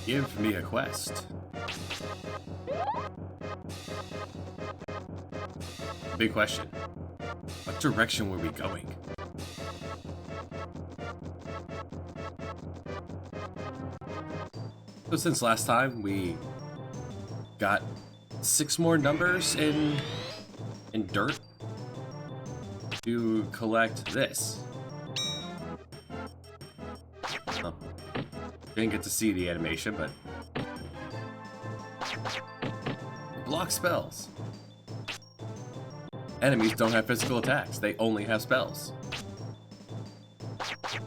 Give me a quest. Big question. What direction were we going? So since last time, we got 6 more numbers in dirt to collect this. Oh. Didn't get to see the animation, but block spells. Enemies don't have physical attacks, they only have spells.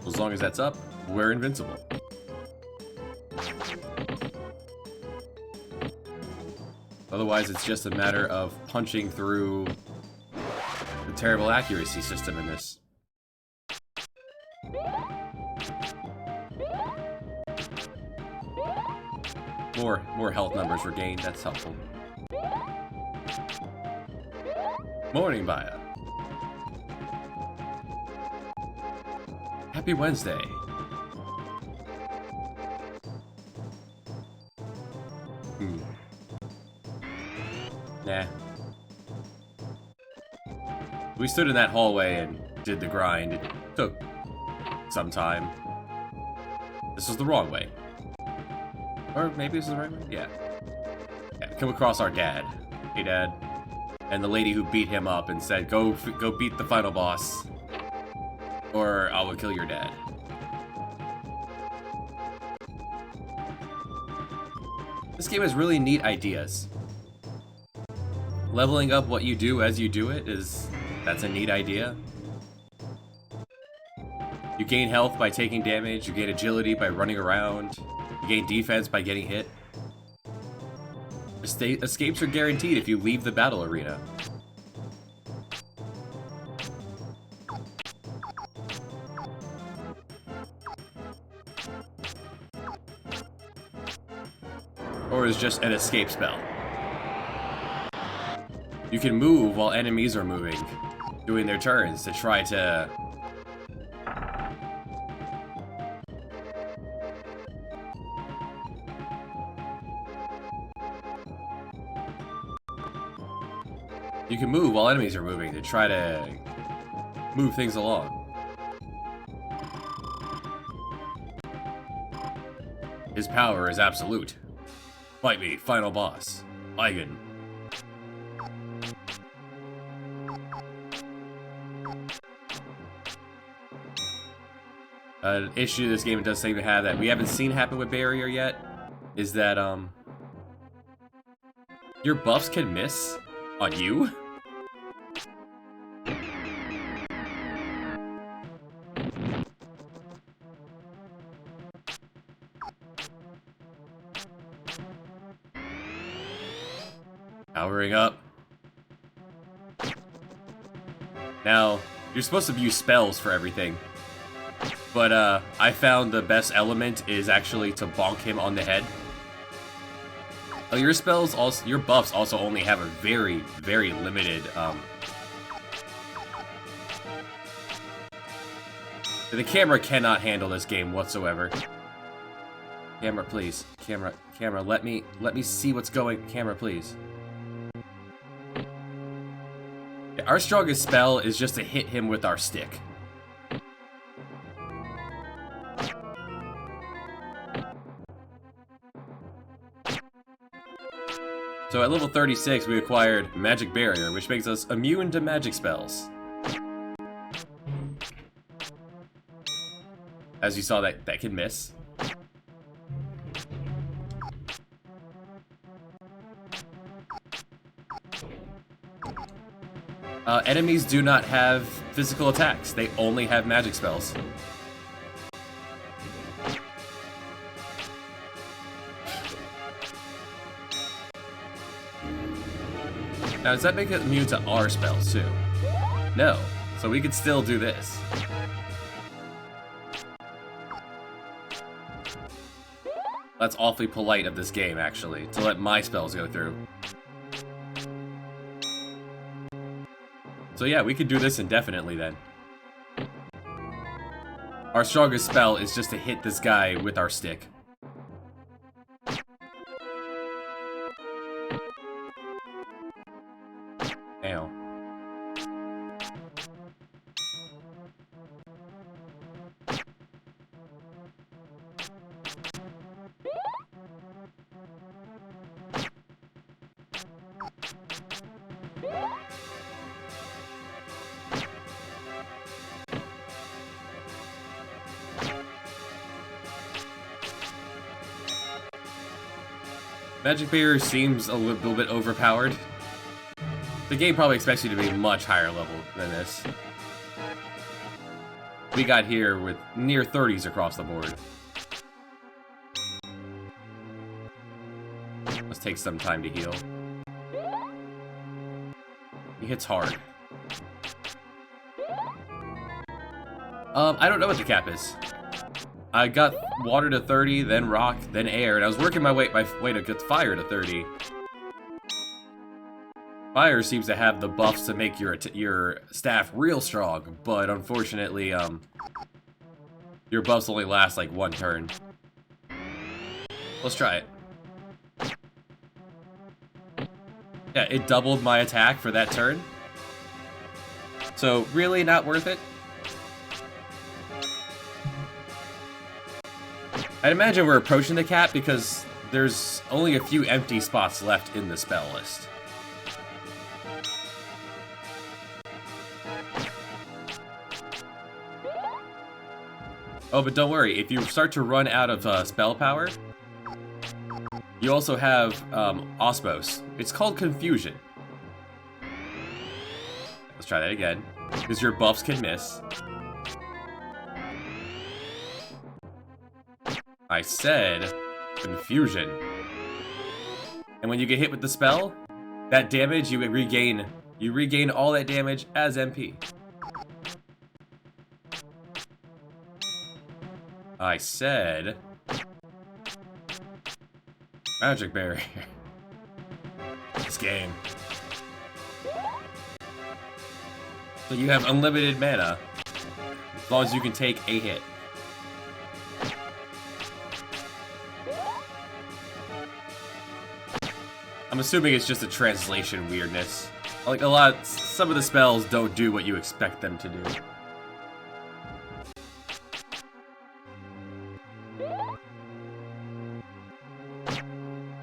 As long as that's up, we're invincible. Otherwise, it's just a matter of punching through the terrible accuracy system in this. More health numbers were gained, that's helpful. Morning, Baya. Happy Wednesday. Nah. We stood in that hallway and did the grind. It took some time. This was the wrong way. Or maybe this is the right way? Yeah. Come across our dad. Hey, Dad. And the lady who beat him up and said, go beat the final boss, or I will kill your dad. This game has really neat ideas. Leveling up what you do as you do it that's a neat idea. You gain health by taking damage, you gain agility by running around, you gain defense by getting hit. Escapes are guaranteed if you leave the battle arena. Or is just an escape spell. You can move while enemies are moving, doing their turns to try to... You can move while enemies are moving to try to move things along. His power is absolute. Fight me, final boss. Eigen. An issue this game does seem to have that we haven't seen happen with Barrier yet is that, your buffs can miss on you? Powering up. Now, you're supposed to use spells for everything. But, I found the best element is actually to bonk him on the head. Your spells also, your buffs also only have a very, very limited, the camera cannot handle this game whatsoever. Camera, please. Camera, let me see what's going. Camera, please. Yeah, our strongest spell is just to hit him with our stick. So at level 36, we acquired Magic Barrier, which makes us immune to magic spells. As you saw, that can miss. Enemies do not have physical attacks. They only have magic spells. Now, does that make it immune to our spells, too? No. So we could still do this. That's awfully polite of this game, actually, to let my spells go through. So yeah, we could do this indefinitely, then. Our strongest spell is just to hit this guy with our stick. Magic Barrier seems a little bit overpowered. The game probably expects you to be much higher level than this. We got here with near 30s across the board. Let's take some time to heal. He hits hard. I don't know what the cap is. I got water to 30, then rock, then air, and I was working my way to get fire to 30. Fire seems to have the buffs to make your staff real strong, but unfortunately, your buffs only last like one turn. Let's try it. Yeah, it doubled my attack for that turn. So, really not worth it. I'd imagine we're approaching the cap because there's only a few empty spots left in the spell list. Oh, but don't worry, if you start to run out of spell power, you also have Osmos. It's called Confusion. Let's try that again, because your buffs can miss. I said Confusion. And when you get hit with the spell, that damage you regain all that damage as MP. I said Magic Barrier. This game. So you have unlimited mana as long as you can take a hit. I'm assuming it's just a translation weirdness. Like some of the spells don't do what you expect them to do.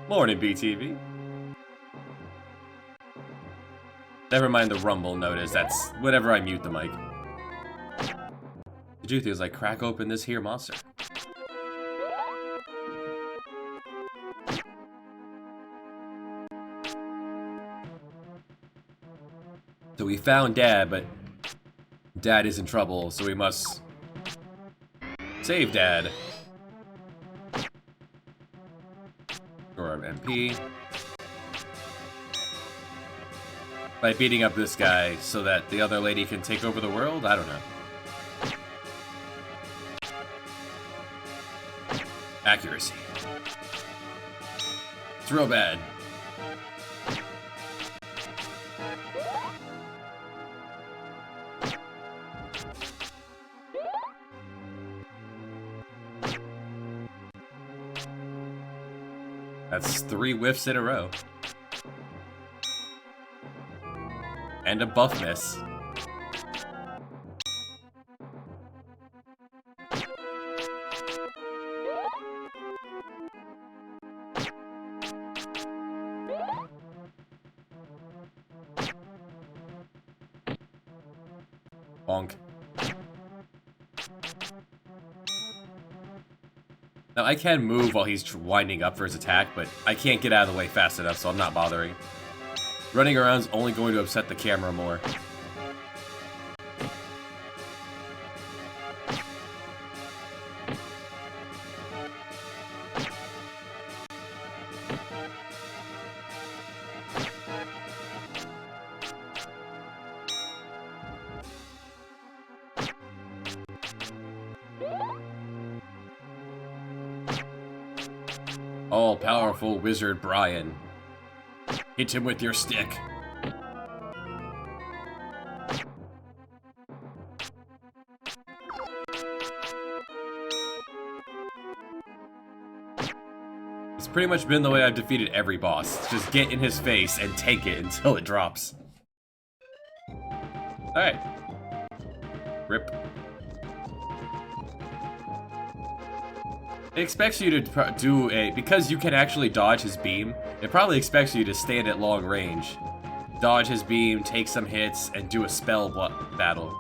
Morning, BTV. Never mind the rumble notice, that's whenever I mute the mic. The truth is, I crack open this here monster. So we found Dad, but Dad is in trouble, so we must save Dad. Or MP. By beating up this guy so that the other lady can take over the world? I don't know. Accuracy. It's real bad. That's 3 whiffs in a row. And a buff miss. Bonk. Now, I can move while he's winding up for his attack, but I can't get out of the way fast enough, so I'm not bothering. Running around is only going to upset the camera more. All-powerful wizard Brian. Hit him with your stick. It's pretty much been the way I've defeated every boss. Just get in his face and take it until it drops. Alright. Rip. It expects you to do because you can actually dodge his beam, it probably expects you to stand at long range, dodge his beam, take some hits, and do a spell battle.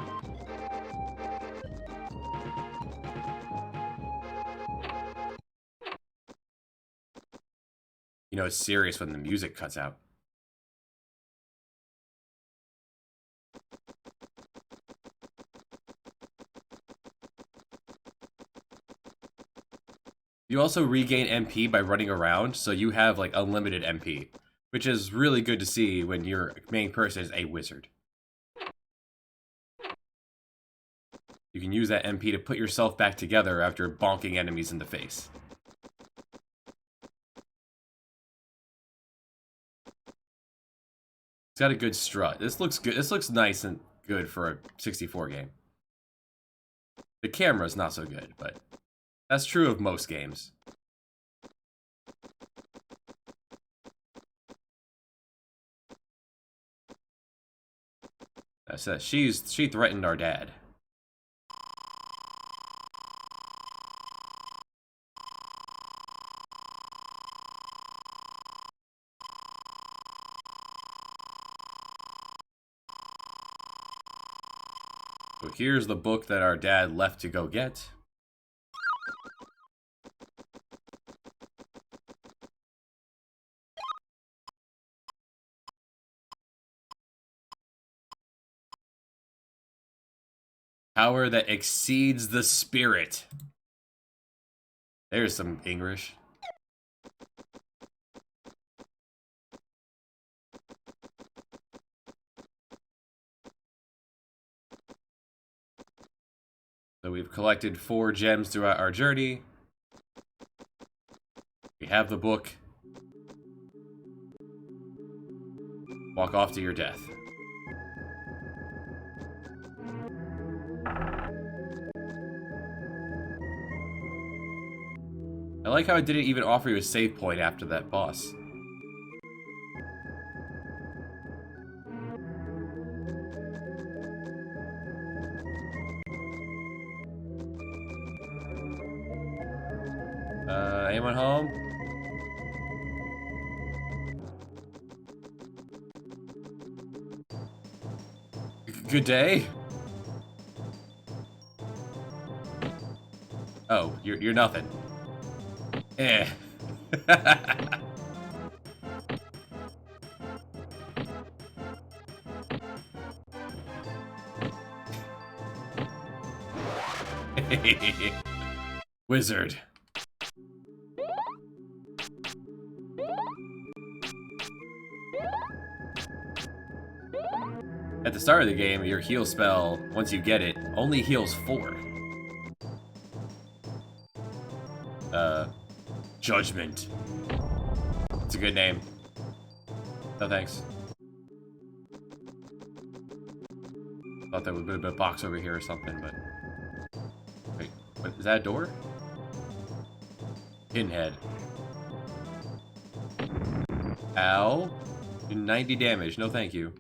You know it's serious when the music cuts out. You also regain MP by running around, so you have like unlimited MP, which is really good to see when your main person is a wizard. You can use that MP to put yourself back together after bonking enemies in the face. It's got a good strut. This looks good. This looks nice and good for a 64 game. The camera's not so good, but that's true of most games. That's it. She threatened our dad. So here's the book that our dad left to go get. Power that exceeds the spirit. There's some English. So we've collected 4 gems throughout our journey. We have the book. Walk off to your death. I like how it didn't even offer you a save point after that boss. Anyone home? Good day? Oh, you're nothing. Eh. Wizard. At the start of the game, your heal spell, once you get it, only heals 4. Judgment. It's a good name. No thanks. Thought there would be a box over here or something, but... Wait, what, is that a door? Pinhead. Ow. 90 damage, no thank you.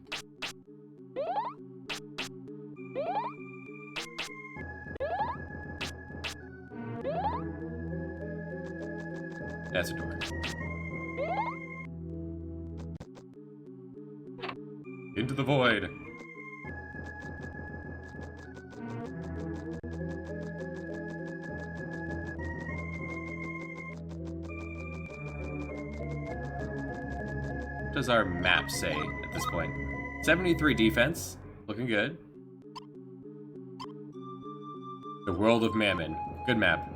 That's a door. Into the void. What does our map say at this point? 73 defense. Looking good. The World of Mammon. Good map.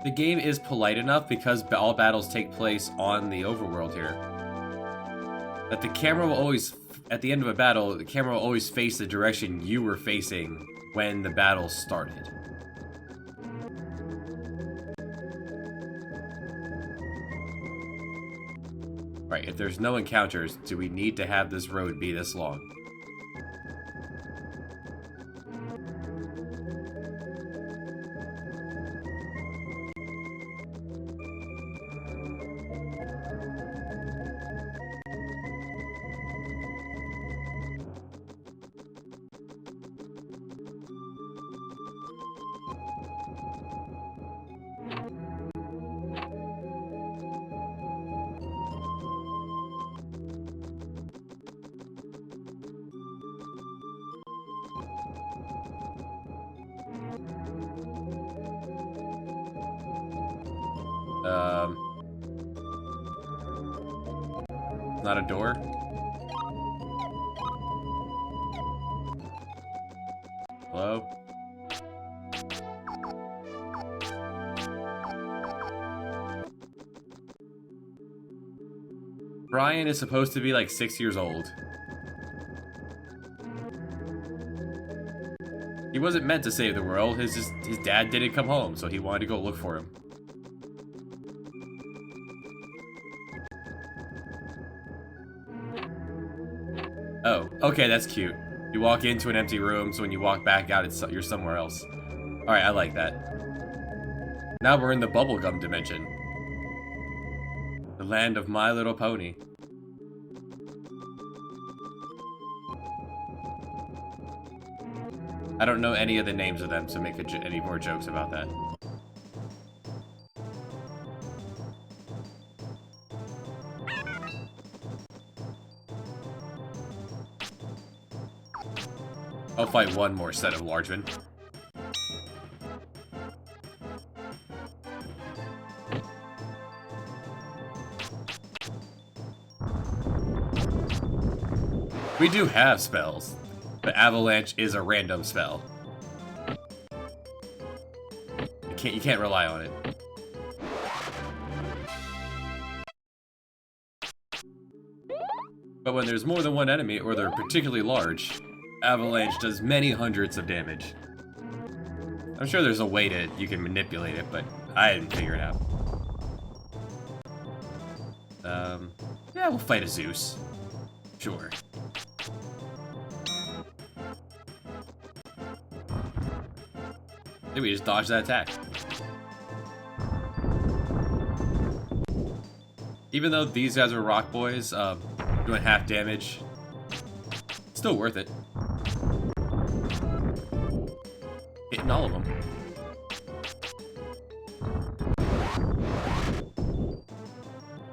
The game is polite enough because all battles take place on the overworld here. That the camera will always, at the end of a battle, the camera will always face the direction you were facing when the battle started. Right, if there's no encounters, do we need to have this road be this long? Um, not a door. Hello? Brian is supposed to be like 6 years old. He wasn't meant to save the world. His dad didn't come home, so he wanted to go look for him. Oh, okay, that's cute. You walk into an empty room, so when you walk back out, you're somewhere else. Alright, I like that. Now we're in the bubblegum dimension. The land of My Little Pony. I don't know any of the names of them, so make any more jokes about that. I'll fight one more set of Largemen. We do have spells, but Avalanche is a random spell. You can't rely on it. But when there's more than one enemy, or they're particularly large, Avalanche does many hundreds of damage. I'm sure there's a way to you can manipulate it, but I didn't figure it out. Yeah, we'll fight a Zeus. Sure. Maybe we just dodge that attack. Even though these guys are rock boys, doing half damage, still worth it. Hitting all of them.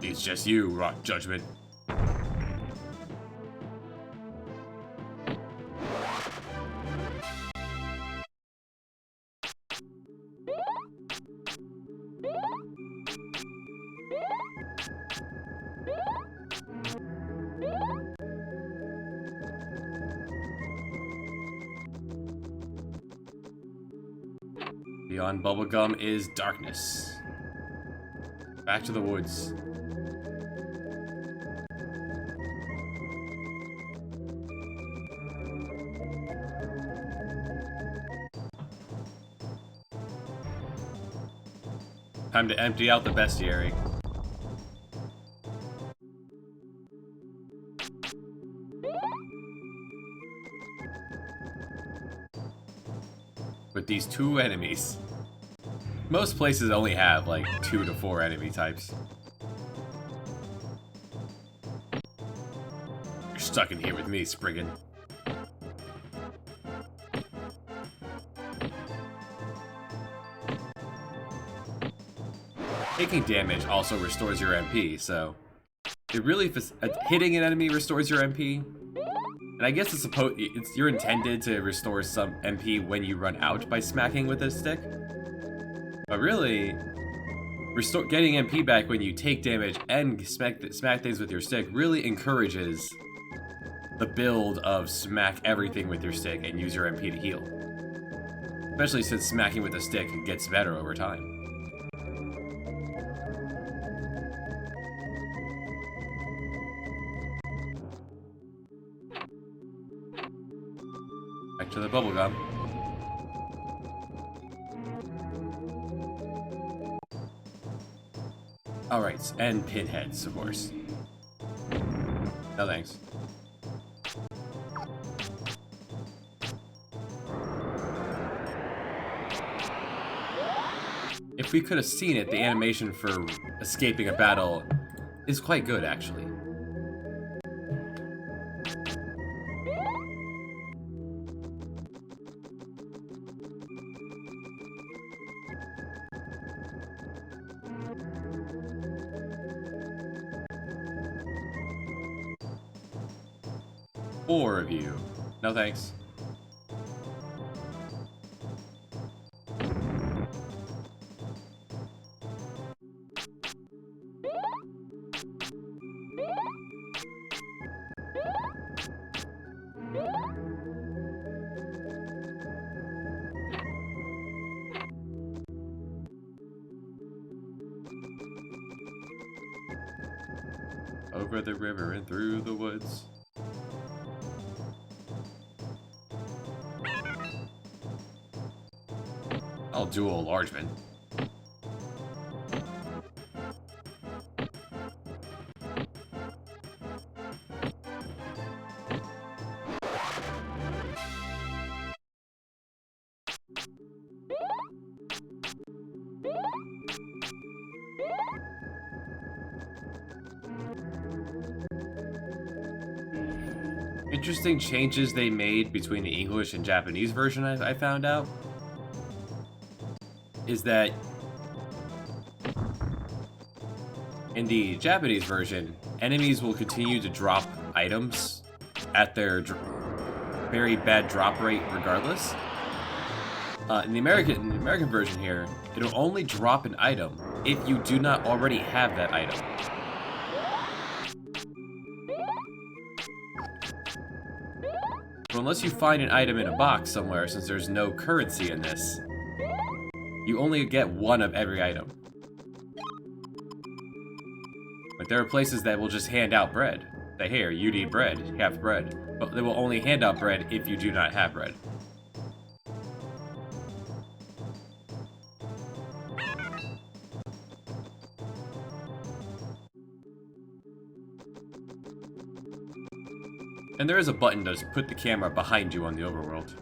It's just you, Rock Judgment. Beyond bubblegum is darkness. Back to the woods. Time to empty out the bestiary. With these two enemies. Most places only have like 2 to 4 enemy types. You're stuck in here with me, Spriggan. Taking damage also restores your MP, so it really hitting an enemy restores your MP. And I guess you're intended to restore some MP when you run out by smacking with a stick. But really, getting MP back when you take damage and smack things with your stick really encourages the build of smack everything with your stick and use your MP to heal. Especially since smacking with a stick gets better over time. Back to the bubblegum. Alright, and pinheads, of course. No thanks. If we could have seen it, the animation for escaping a battle is quite good, actually. Four of you. No thanks. Over the river and through the woods. I'll dual Largeman. Interesting changes they made between the English and Japanese version I found out is that in the Japanese version, enemies will continue to drop items at their very bad drop rate regardless. In the American version here, it'll only drop an item if you do not already have that item. So unless you find an item in a box somewhere, since there's no currency in this, you only get one of every item. But there are places that will just hand out bread. Say, here, you need bread, you have bread. But they will only hand out bread if you do not have bread. And there is a button to put the camera behind you on the overworld.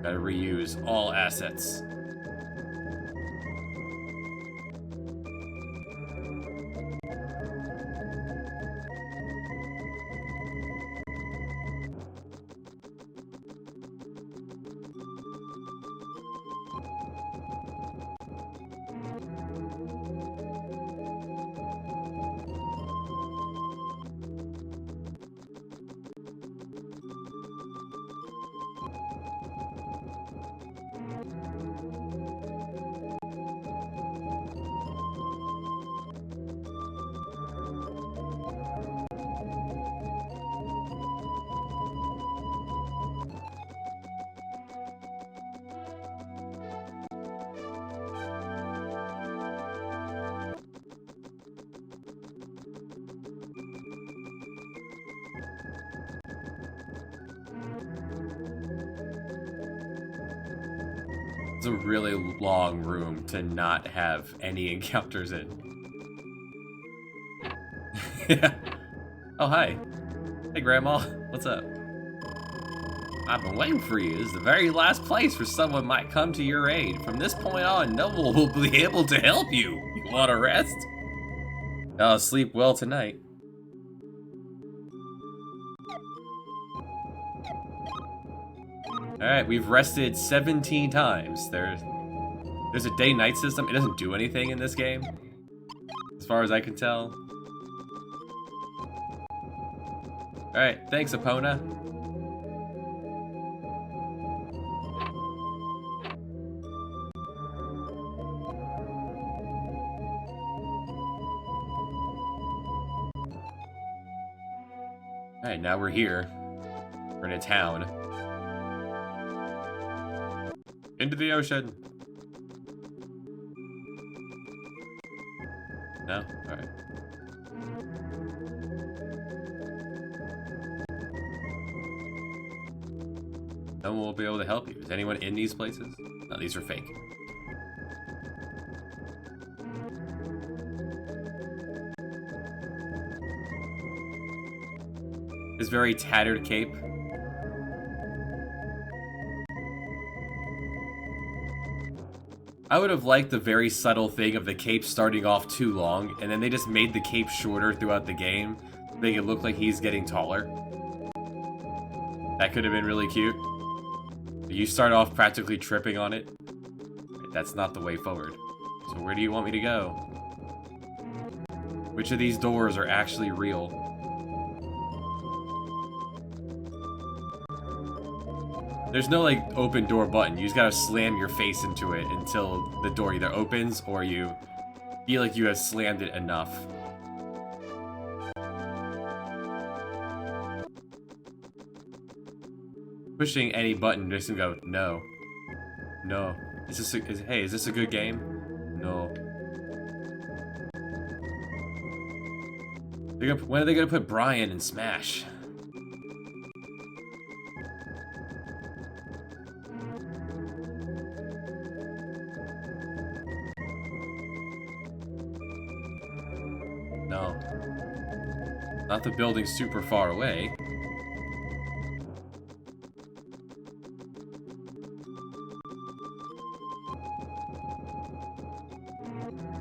Gotta reuse all assets. It's a really long room to not have any encounters in. Yeah. Oh, hi. Hey, Grandma. What's up? I've been waiting for you. This is the very last place where someone might come to your aid. From this point on, no one will be able to help you. You want to rest? I'll sleep well tonight. Alright, we've rested 17 times. There's a day-night system. It doesn't do anything in this game, as far as I can tell. Alright, thanks, Epona. Alright, now we're here. We're in a town. Into the ocean. No? Alright. No one will be able to help you. Is anyone in these places? No, these are fake. This very tattered cape. I would have liked the very subtle thing of the cape starting off too long, and then they just made the cape shorter throughout the game, make it look like he's getting taller. That could have been really cute. You start off practically tripping on it. That's not the way forward. So where do you want me to go? Which of these doors are actually real? There's no, like, open door button. You just gotta slam your face into it until the door either opens or you feel like you have slammed it enough. pushing any button makes him go, no. No. Hey, is this a good game? No. When are they gonna put Brian in Smash? No. Not the building super far away.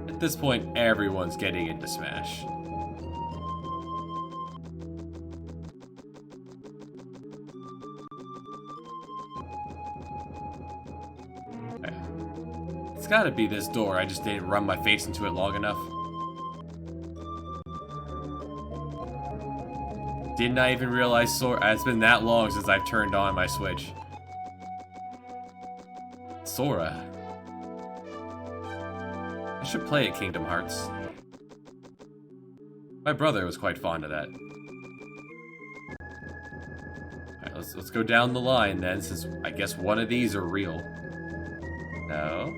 At this point, everyone's getting into Smash. It's gotta be this door. I just didn't run my face into it long enough. Didn't I even realize Sora? It's been that long since I've turned on my Switch. Sora. I should play at Kingdom Hearts. My brother was quite fond of that. Alright, let's go down the line then, since I guess one of these are real. No.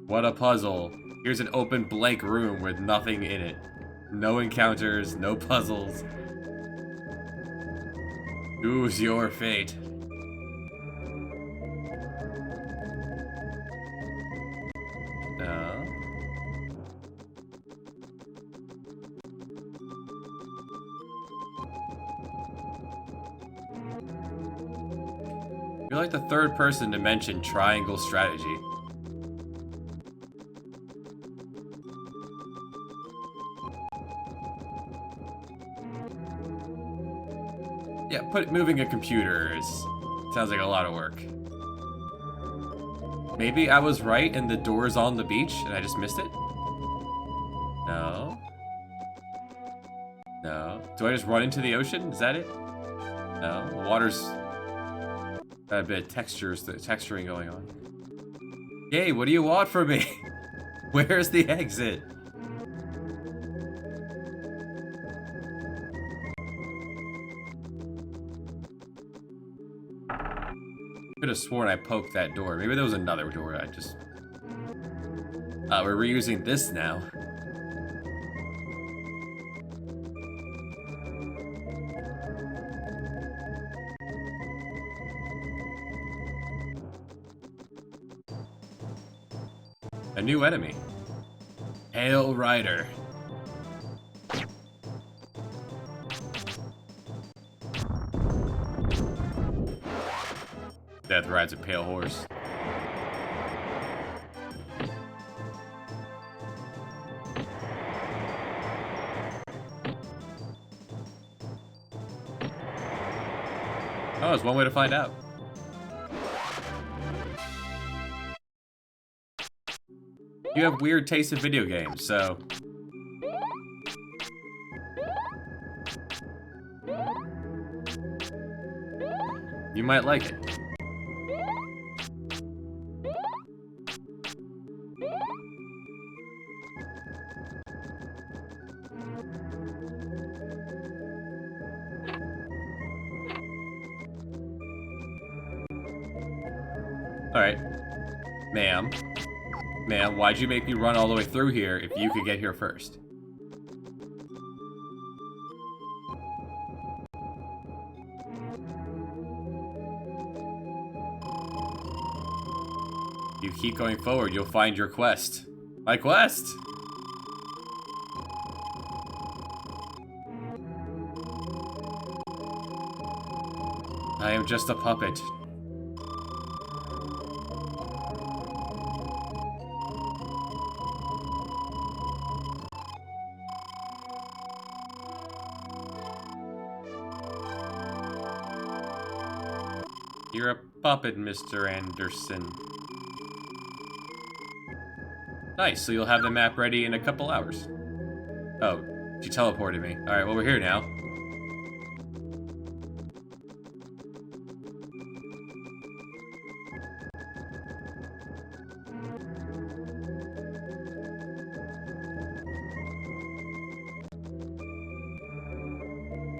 What a puzzle. Here's an open blank room with nothing in it. No encounters, no puzzles. Choose your fate. No. You're like the third person to mention triangle strategy. Yeah, moving a computer sounds like a lot of work. Maybe I was right and the door's on the beach and I just missed it? No. No. Do I just run into the ocean? Is that it? No. The water's got a bit of texturing going on. Yay, what do you want from me? Where's the exit? Could have sworn I poked that door. Maybe there was another door. I just... we're reusing this now. A new enemy. Hail Rider. Death rides a pale horse. Oh, there's one way to find out. You have weird taste in video games, so... you might like it. Alright. Ma'am. Ma'am, why'd you make me run all the way through here if you could get here first? You keep going forward, you'll find your quest. My quest! I am just a puppet. You're a puppet, Mr. Anderson. Nice, so you'll have the map ready in a couple hours. Oh, she teleported me. Alright, well, we're here now.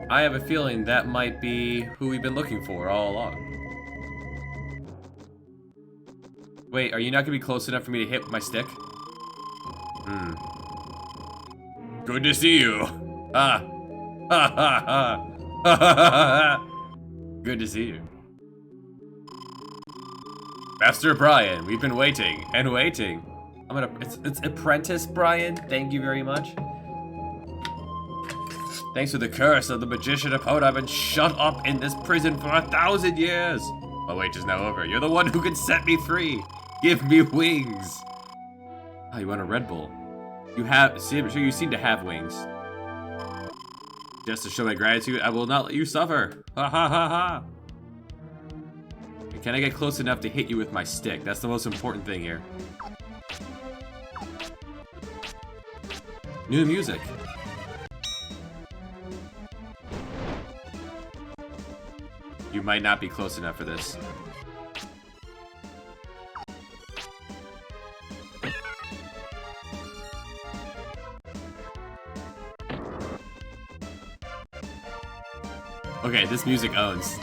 I have a feeling that might be who we've been looking for all along. Wait, are you not gonna be close enough for me to hit with my stick? Good to see you. Ah. Ha ha ha. Ha ha ha ha. Good to see you. Master Brian, we've been waiting and waiting. It's Apprentice Brian, thank you very much. Thanks to the curse of the magician Epona, I've been shut up in this prison for 1,000 years. My wait is now over. You're the one who can set me free. Give me wings. Oh, you want a Red Bull? You seem to have wings. Just to show my gratitude, I will not let you suffer. Ha ha ha ha. Can I get close enough to hit you with my stick? That's the most important thing here. New music. You might not be close enough for this. Okay, this music owns.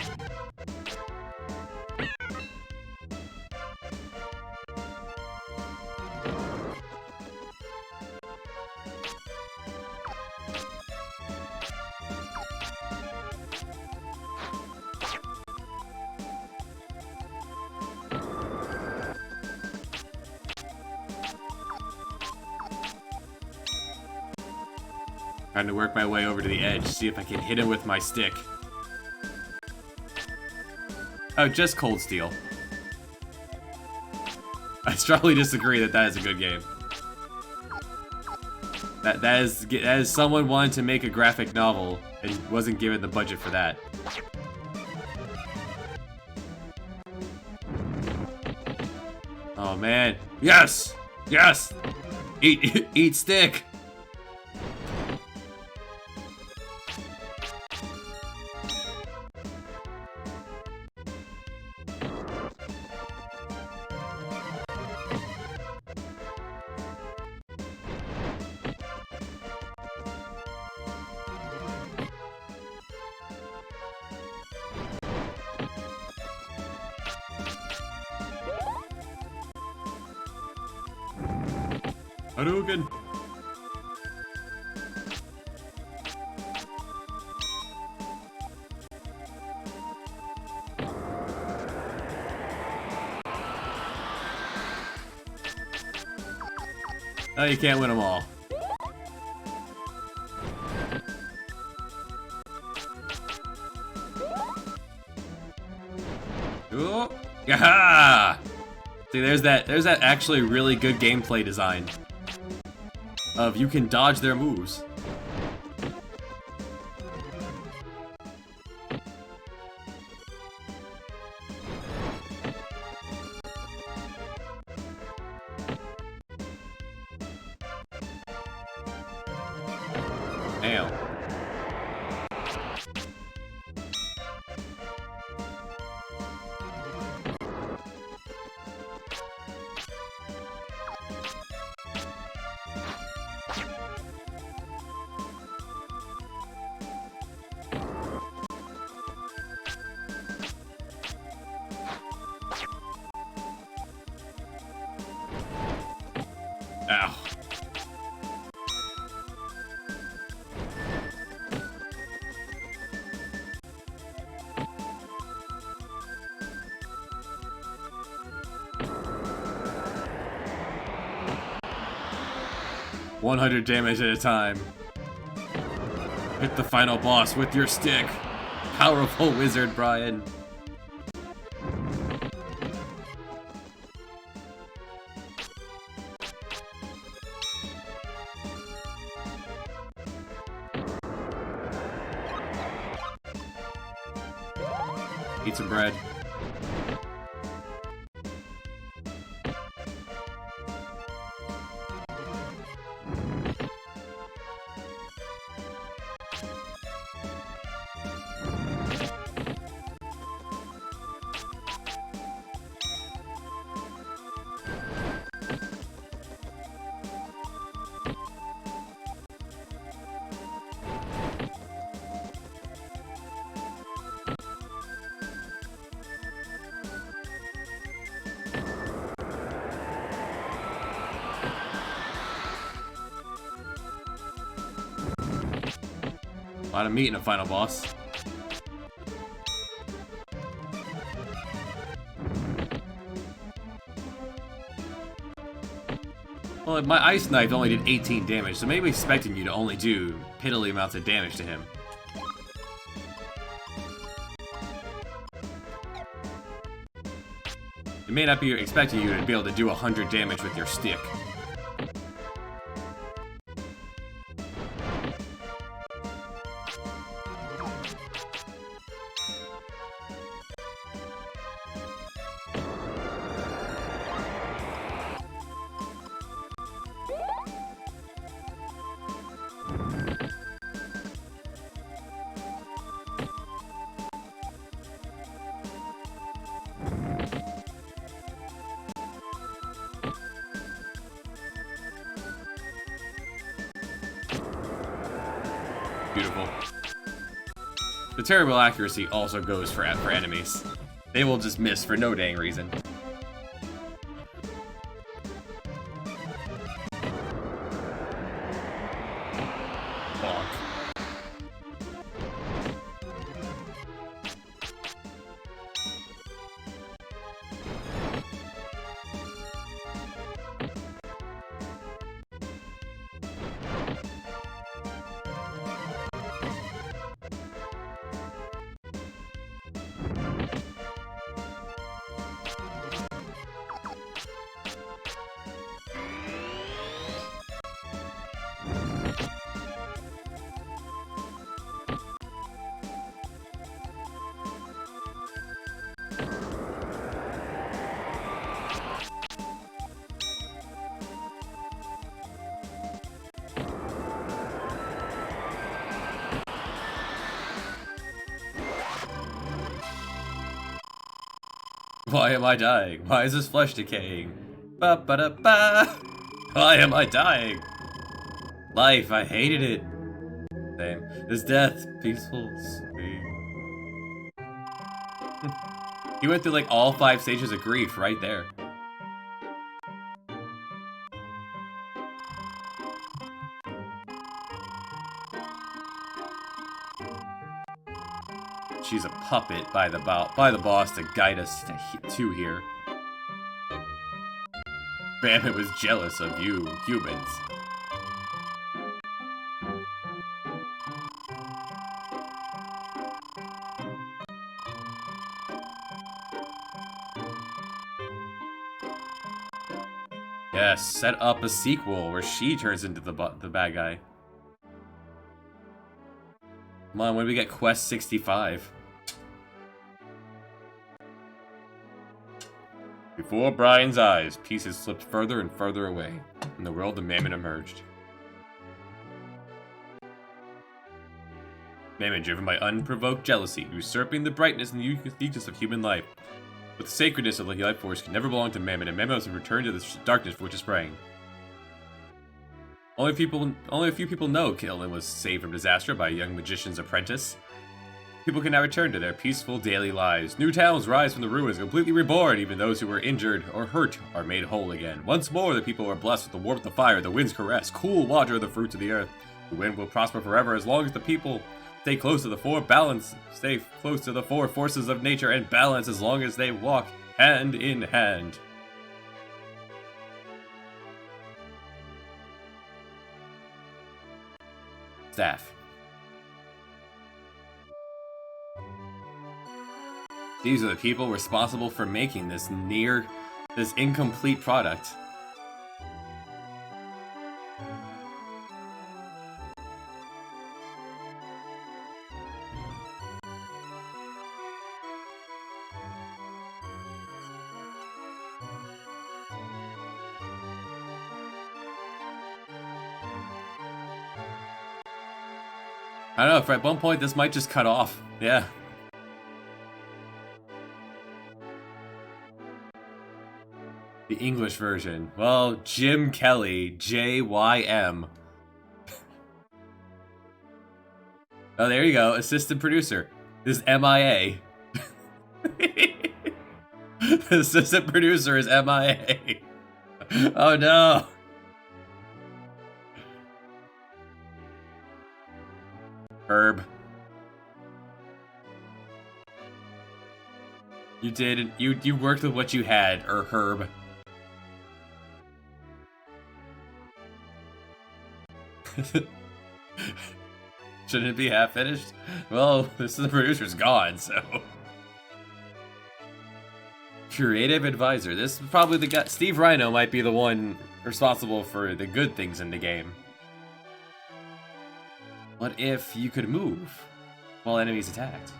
Trying to work my way over to the edge, see if I can hit him with my stick. Oh, just Cold Steel. I strongly disagree that is a good game. That is someone wanted to make a graphic novel and wasn't given the budget for that. Oh man, yes, yes, eat stick. Hadouken! Oh, you can't win them all. Ooh. Yaha! See, there's that actually really good gameplay design. Of you can dodge their moves. Damn. Ow. $100 damage at a time. Hit the final boss with your stick. Powerful wizard, Brian. Eat some bread. A lot of meat in a final boss. Well, my ice knife only did 18 damage, so maybe expecting you to only do piddly amounts of damage to him. It may not be expecting you to be able to do 100 damage with your stick. Beautiful. The terrible accuracy also goes for enemies. They will just miss for no dang reason. Bonk. Why am I dying? Why is this flesh decaying? Ba ba da ba. Why am I dying? Life, I hated it. Same. This death, peaceful, sweet. He went through like all 5 stages of grief right there. She's a puppet by the boss to guide us to here. Bahamut was jealous of you humans. Yes, set up a sequel where she turns into the bad guy. Come on, when do we get Quest 65? Before Brian's eyes, pieces slipped further and further away. In the world, the Mammon emerged. Mammon, driven by unprovoked jealousy, usurping the brightness and uniqueness of human life. But the sacredness of the life force can never belong to Mammon, and Mammon must return to the darkness for which it sprang. Only a few people know Killen was saved from disaster by a young magician's apprentice. People can now return to their peaceful daily lives. New towns rise from the ruins, completely reborn. Even those who were injured or hurt are made whole again. Once more, the people are blessed with the warmth of fire, the wind's caress, cool water, the fruits of the earth. The wind will prosper forever as long as the people stay close to the four forces of nature and balance as long as they walk hand in hand. Staff. These are the people responsible for making this incomplete product. I don't know, if at one point this might just cut off. Yeah. The English version. Well, Jim Kelly, J-Y-M. Oh, there you go. Assistant producer. This is MIA. Assistant producer is MIA. Oh no. Herb. You did. You worked with what you had, Herb. Shouldn't it be half finished? Well, this is the producer's gone, so. Creative advisor. This is probably the guy. Steve Rhino might be the one responsible for the good things in the game. What if you could move while enemies attacked?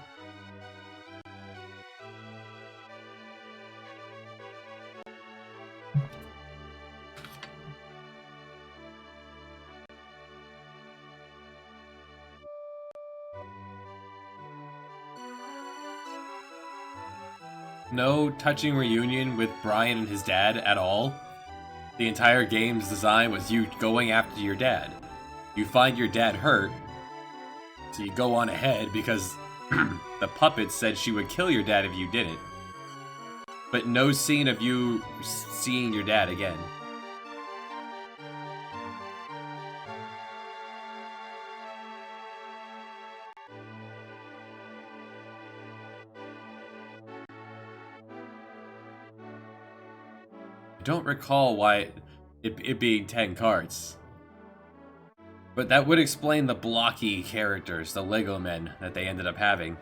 No touching reunion with Brian and his dad at all. The entire game's design was you going after your dad. You find your dad hurt, so you go on ahead because the puppet said she would kill your dad if you didn't. But no scene of you seeing your dad again. I don't recall why it being 10 cards. But that would explain the blocky characters, the Lego men, that they ended up having.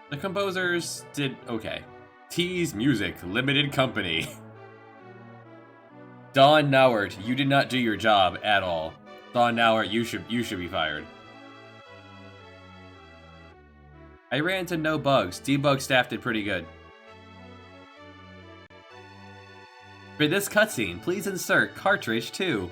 The composers did okay. Tease Music Limited Company. Don Nauert, you did not do your job at all. Don Nauert, you should be fired. I ran into no bugs. Debug staff did pretty good. For this cutscene, please insert cartridge 2.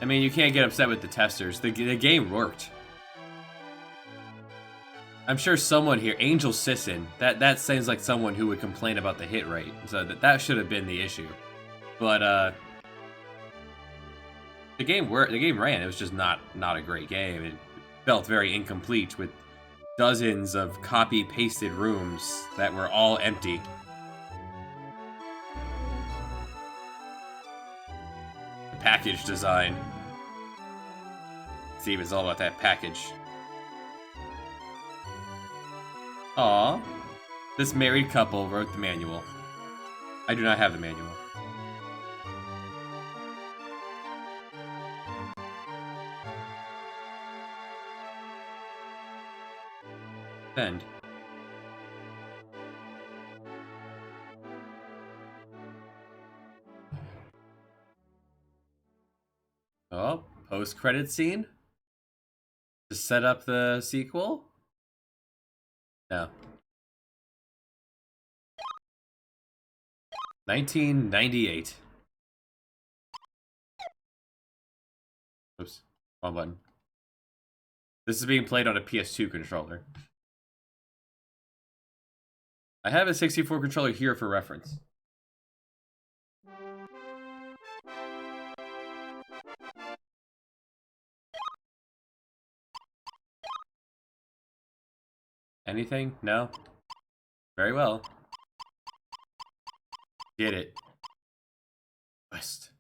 I mean, you can't get upset with the testers. The game worked. I'm sure someone here, Angel Sisson, that sounds like someone who would complain about the hit rate. So that should have been the issue. But the game worked. The game ran. It was just not a great game. It felt very incomplete with dozens of copy-pasted rooms that were all empty. The package design. Steve is all about that package. Aww. This married couple wrote the manual. I do not have the manual. End. Oh, post-credit scene? To set up the sequel? No. 1998. Oops, wrong button. This is being played on a PS2 controller. I have a 64 controller here for reference. Anything? No? Very well. Get it. West.